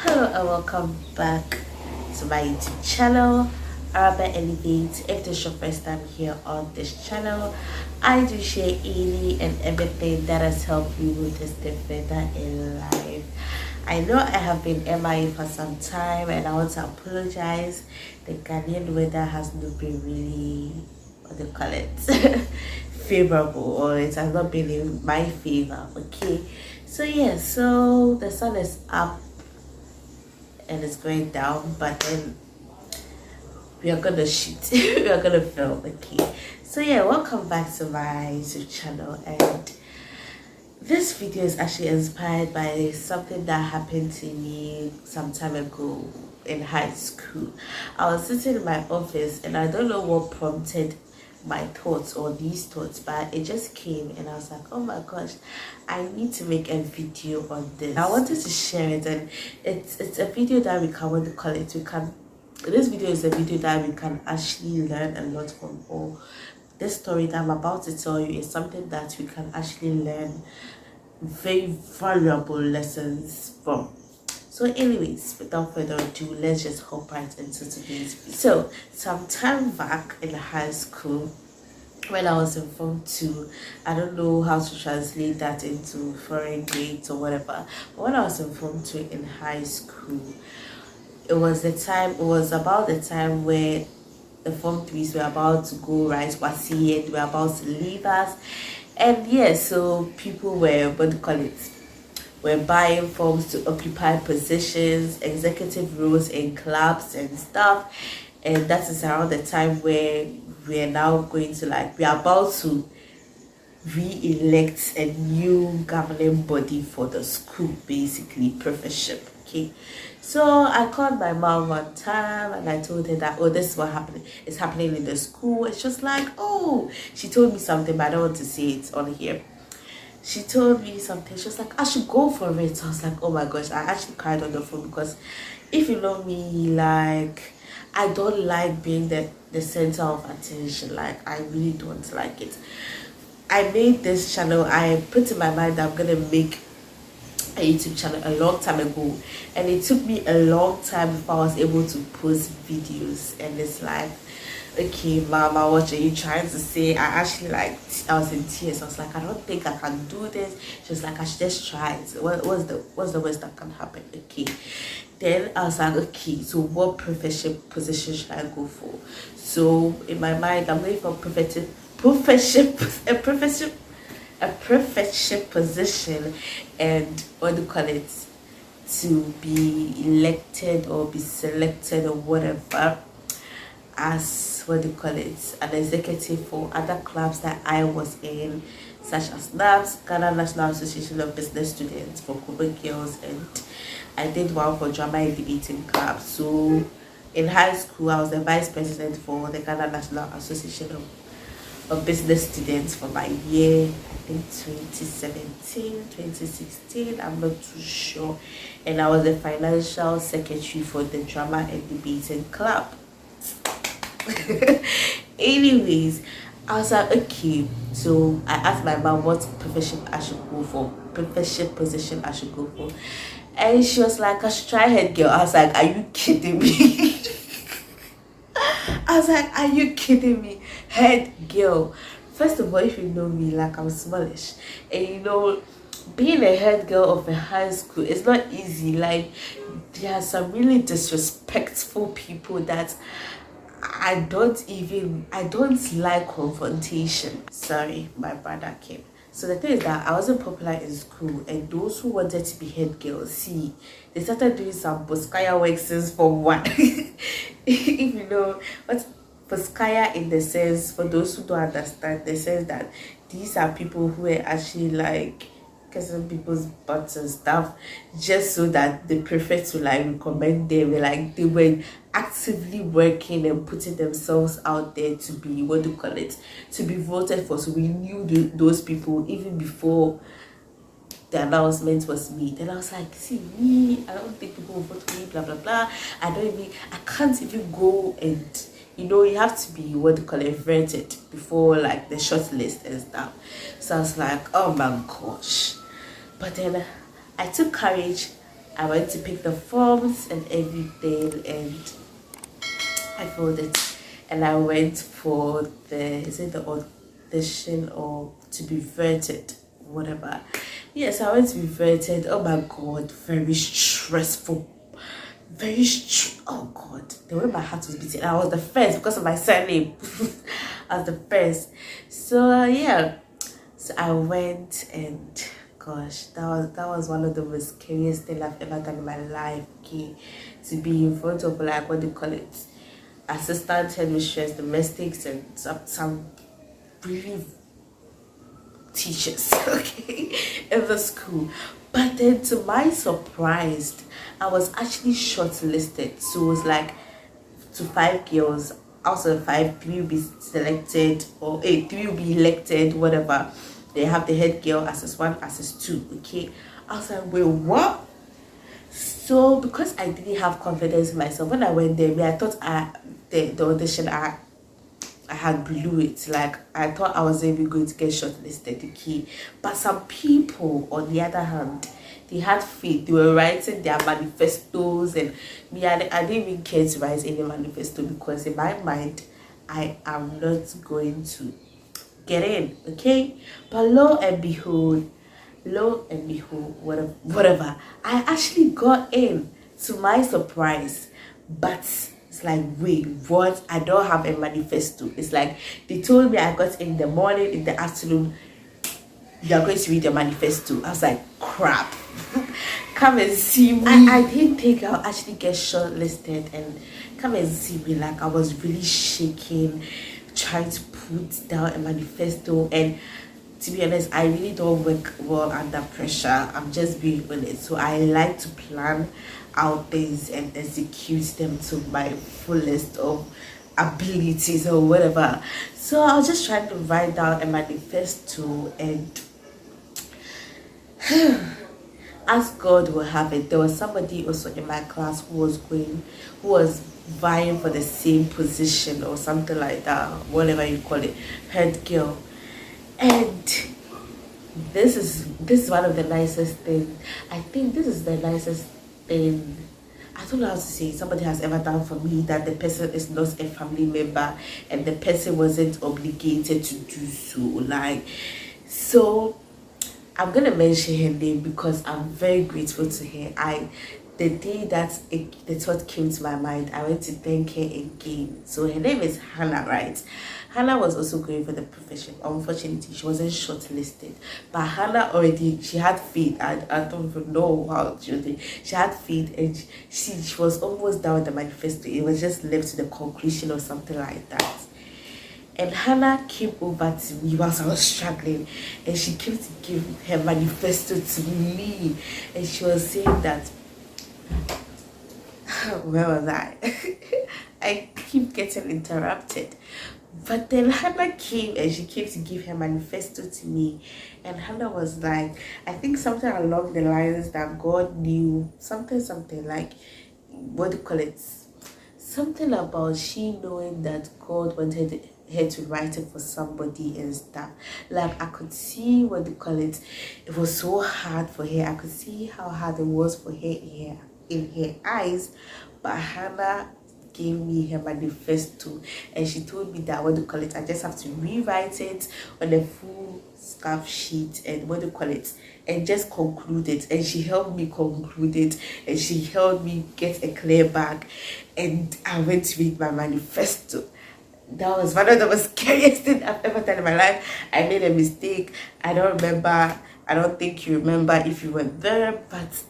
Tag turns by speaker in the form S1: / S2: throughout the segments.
S1: Hello and welcome back to my YouTube channel, Araba Elevate. If this is your first time here on this channel, I do share any and everything that has helped you with this step further in life. I know I have been MIA for some time and I want to apologize. The Ghanaian weather has not been really, what do you call it, favorable, or it has not been in my favor. Okay, so yeah, so the sun is up and it's going down, but then we are gonna shoot. We are gonna film. Okay, so yeah, welcome back to my YouTube channel, and this video is actually inspired by something that happened to me some time ago in high school. I was sitting in my office and I don't know what prompted my thoughts or these thoughts, but it just came and I was like, oh my gosh, I need to make a video on this. I wanted to share it, and it's a video that we can, what do you call it, this video is a video that we can actually learn a lot from, or this story that I'm about to tell you is something that we can actually learn very valuable lessons from. So anyways, without further ado, let's just hop right into today's video. So some time back in high school, when I was in Form 2, I don't know how to translate that into foreign grades or whatever, but when I was in Form 2 in high school, it was about the time where the Form 3s were about to go right Wasi, and they were about to leave us. And yeah, so people were, what do you call it, were buying forms to occupy positions, executive roles in clubs and stuff. And that is around the time where we are now going to, like, we are about to re-elect a new governing body for the school, basically professorship. Okay, so I called my mom one time and I told her that, oh, this is what happened, it's happening in the school. It's just like, oh, she told me something, but I don't want to say it on here. She told me something. She was like, I should go for it. So I was like, oh my gosh, I actually cried on the phone, because if you know me, like, I don't like being the center of attention. Like, I really don't like it. I made this channel, I put in my mind that I'm gonna make a YouTube channel a long time ago, and it took me a long time before I was able to post videos. And it's like, okay, mama, what are you trying to say? I actually, like, I was in tears. I was like, I don't think I can do this. She was like, I should just try it. What's the worst that can happen? Okay, then I was like, okay, so what position should I go for? So in my mind, I'm going for a professorship position, and what do you call it, to be elected or be selected or whatever as, what do you call it, an executive for other clubs that I was in, such as NABS, Ghana National Association of Business Students, for Cuba Girls, and I did one for Drama and Debating Club. So in high school, I was the vice president for the Ghana National Association of Business Students for my year, I think 2017, 2016, I'm not too sure. And I was the financial secretary for the Drama and Debating Club. Anyways, I was like, okay, so I asked my mom what profession I should go for, profession position I should go for, and she was like, I should try head girl. I was like, are you kidding me? I was like, are you kidding me? Head girl. First of all, if you know me, like, I'm smallish, and you know, being a head girl of a high school is not easy. Like, there are some really disrespectful people that I don't like confrontation. Sorry, my brother came. So the thing is that I wasn't popular in school, and those who wanted to be head girls, see, they started doing some Boskaya work since Form 1. If you know what Boskaya, in the sense, for those who don't understand, the sense that these are people who are actually, like, kissing people's butts and stuff, just so that they prefer to, like, recommend them. Like, they were actively working and putting themselves out there to be, what do you call it, to be voted for. So we knew those people even before the announcement was made. And I was like, see, me, I don't think people will vote for me, blah blah blah. I can't even go, and you know, you have to be, what do you call it, vetted before, like, the short list and stuff. So I was like, oh my gosh. But then I took courage I went to pick the forms and everything, and I filled it, and I went for the audition or to be vetted, whatever. Yes, I went to be vetted. Oh my god, very stressful. Oh god, the way my heart was beating. I was the first because of my surname. I was the first. So yeah, so I went, and gosh, that was one of the most scariest things I've ever done in my life. Okay, to be in front of, like, what do you call it, assistant headmistress, domestics, and some really teachers, okay, in the school. But then, to my surprise, I was actually shortlisted. So it was like to 5 girls. Out of 5, 3 will be selected, or 3 will be elected, whatever. They have the head girl, assist 1, assist 2. Okay, I was like, wait, what? So because I didn't have confidence in myself, when I went there, I thought the audition I had blew it. Like, I thought I was even going to get shortlisted, okay. But some people, on the other hand, they had faith. They were writing their manifestos, and me, I didn't even care to write any manifesto, because in my mind, I am not going to get in, okay. But lo and behold, whatever, I actually got in, to my surprise. But it's like, wait, what? I don't have a manifesto. It's like they told me I got in the morning, in the afternoon, you are going to read your manifesto. I was like, crap. Come and see me. I didn't think I'll actually get shortlisted, and come and see me. Like, I was really shaking, trying to put down a manifesto. And to be honest, I really don't work well under pressure. I'm just being honest. So I like to plan out things and execute them to my fullest of abilities or whatever. So I was just trying to write down a manifesto, and as God will have it, there was somebody also in my class who was vying for the same position or something like that, whatever you call it, head girl. And this is one of the nicest things. I think this is the nicest thing, I don't know how to say, somebody has ever done for me, that the person is not a family member and the person wasn't obligated to do so. Like, so I'm gonna mention her name because I'm very grateful to her. The day that the thought came to my mind, I went to thank her again. So her name is Hannah, right? Hannah was also going for the profession. Unfortunately, she wasn't shortlisted. But Hannah she had faith. I don't even know how she had faith, and she was almost done with the manifesto. It was just left to the conclusion or something like that. And Hannah came over to me whilst I was struggling, and she came to give her manifesto to me. And she was saying that, where was I? I keep getting interrupted. But then Hannah came, and she came to give her manifesto to me. And Hannah was like, I think something along the lines that God knew, something like, what do you call it? Something about she knowing that God wanted her to write it for somebody and stuff. Like, I could see, what do you call it? It was so hard for her. I could see how hard it was for her in her eyes. But Hannah gave me her manifesto, and she told me that, what do you call it, I just have to rewrite it on a full scarf sheet, and what do you call it, and just conclude it. And she helped me conclude it, and she helped me get a clear bag, and I went to read my manifesto. That was one of the most scariest things I've ever done in my life. I made a mistake. I don't remember. I don't think you remember if you were there, but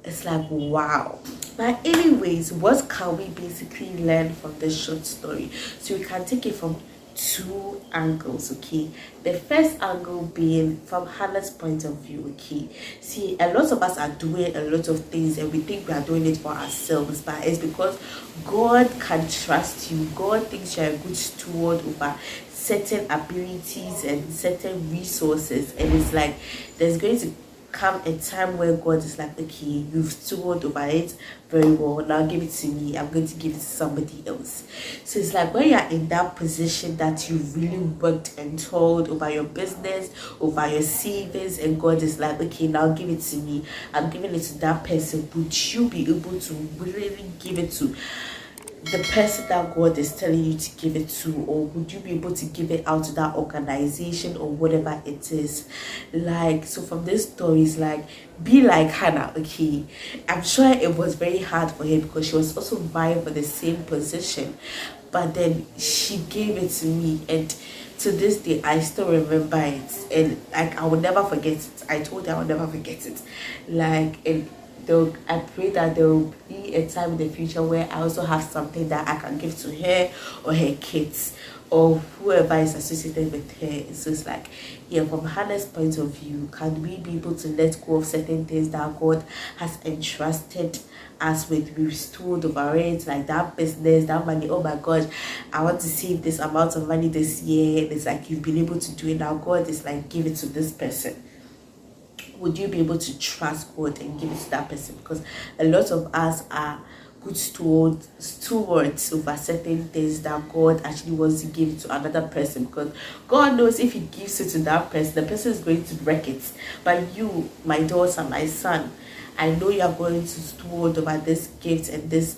S1: it's like, wow. But anyways, what can we basically learn from this short story? So we can take it from 2 angles, okay? The first angle being from Hannah's point of view, okay? See, a lot of us are doing a lot of things, and we think we are doing it for ourselves, but it's because God can trust you. God thinks you're a good steward over certain abilities and certain resources, and it's like there's going to come a time where God is like, okay, you've steward over it very well, now give it to me, I'm going to give it to somebody else. So it's like when you're in that position that you really worked and toiled over your business, over your savings, and God is like, okay, now give it to me, I'm giving it to that person. Would you be able to really give it to the person that God is telling you to give it to, or would you be able to give it out to that organization or whatever it is? Like, so from this story is like, be like Hannah. Okay, I'm sure it was very hard for her because she was also vying for the same position, but then she gave it to me, and to this day I still remember it, and like I will never forget it. I told her I will never forget it. Like, and I pray that there will be a time in the future where I also have something that I can give to her or her kids or whoever is associated with her. So it's like, yeah, from Hannah's point of view, can we be able to let go of certain things that God has entrusted us with? We've stood over it, like that business, that money. Oh my God, I want to save this amount of money this year. And it's like you've been able to do it now. God is like, give it to this person. Would you be able to trust God and give it to that person? Because a lot of us are good stewards over certain things that God actually wants to give to another person, because God knows if he gives it to that person, the person is going to wreck it. But you, my daughter, my son, I know you are going to steward over this gift and these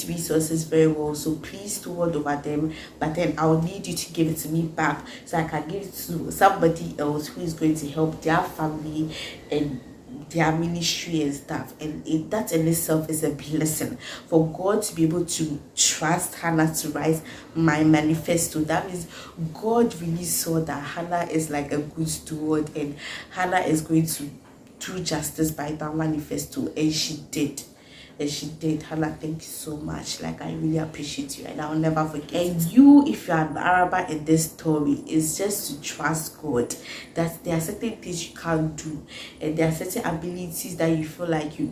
S1: resources very well, so please steward over them, but then I'll need you to give it to me back so I can give it to somebody else who is going to help their family and their ministry and stuff. And that in itself is a blessing for God to be able to trust Hannah to write my manifesto. That means God really saw that Hannah is like a good steward, and Hannah is going to do justice by that manifesto, and she did. And she did. Hannah, thank you so much. Like, I really appreciate you, and I'll never forget. And you, if you're an Araba in this story, is just to trust God that there are certain things you can't do, and there are certain abilities that you feel like you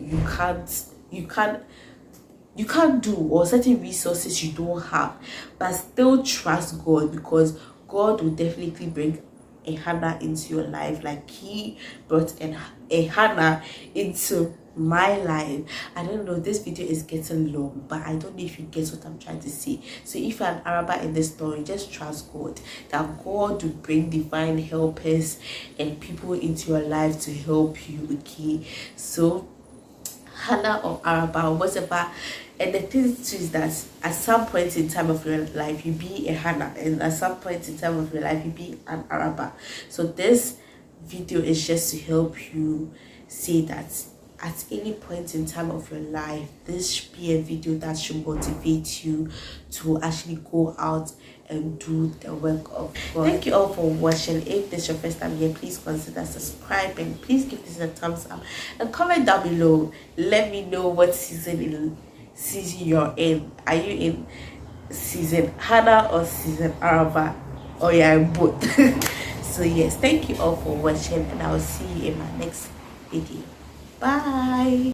S1: can't do, or certain resources you don't have, but still trust God, because God will definitely bring a Hannah into your life, like he brought a Hannah into my life. I don't know, this video is getting long, but I don't know if you get what I'm trying to say. So if you're an Araba in this story, just trust God that God will bring divine helpers and people into your life to help you. Okay, so Hannah or Araba or whatever. And the thing too is that at some point in time of your life you be a Hannah, and at some point in time of your life you be an Araba. So this video is just to help you see that at any point in time of your life, this should be a video that should motivate you to actually go out and do the work of God. Thank you all for watching. If this is your first time here, please consider subscribing. Please give this a thumbs up and comment down below. Let me know what season you're in. Are you in season Hannah or season Araba, or you're in both? So yes, thank you all for watching, and I will see you in my next video. Bye.